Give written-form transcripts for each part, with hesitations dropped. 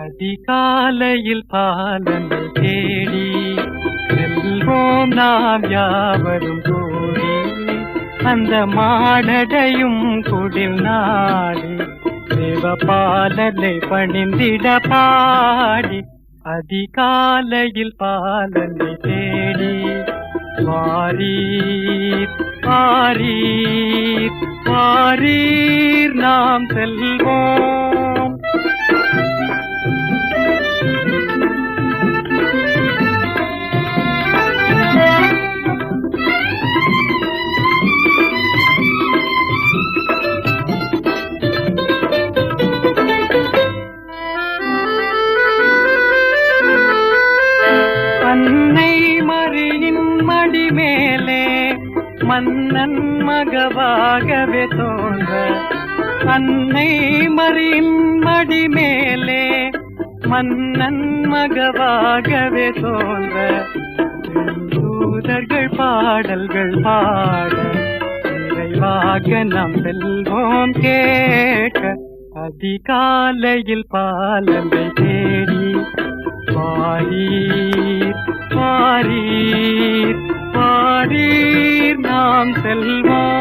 அதிகாலையில் பாலங்கள் தேடி செல்வோம் நாம் யாவரும் கூடி, அந்த மாடடையும் குடில் நாடி தேவபாலனை பணிந்திட பாடி. அதிகாலையில் பாலனை தேடி வாரீர் வாரீர் வாரீர் நாம் செல்வோம். அன்னை மரியின் மடி மேலே மன்னன் மகவாகவே தோன்ற, அன்னை மரியின் மடி மேலே மன்னன் மகவாகவே தோன்ற, தூதர்கள் பாடல்கள் பாட நிறைவாக நாம் செல்வோம் கேட்க. அதிகாலையில் பாலனை தேடி வாரீர் வாரீர் வாரீர் நாம் செல்வோம்.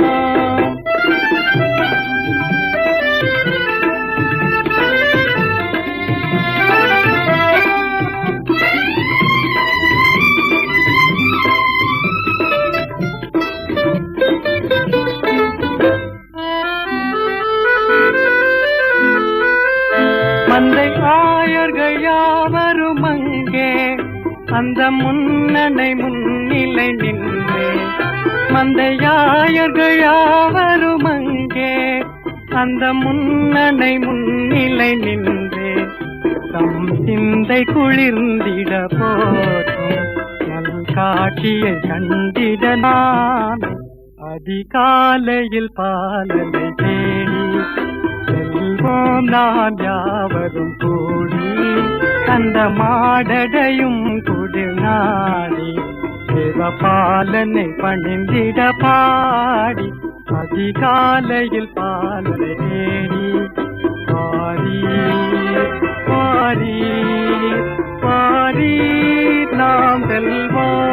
மந்தை ஆயர்கள் யாவரும் அங்கே அந்த முன்னணை முன்னிலை நின்றே, மந்தையாயர்கள் யாவரும் அங்கே அந்த முன்னணை முன்னிலை நின்றே, தம் சிந்தை குளிர்ந்திட போற்றும் நல் காட்சியை கண்டிட நான். அதிகாலையில் பாலனை தேடி செல்வோம் நாம் யாவரும் கூடி, அந்த மாடடையும் குடில் நாடி தேவபாலனை பணிந்திட பாடி. அதிகாலையில் பாலனை தேடி வாரீர் வாரீர் வாரீர் நாம் செல்வோம்.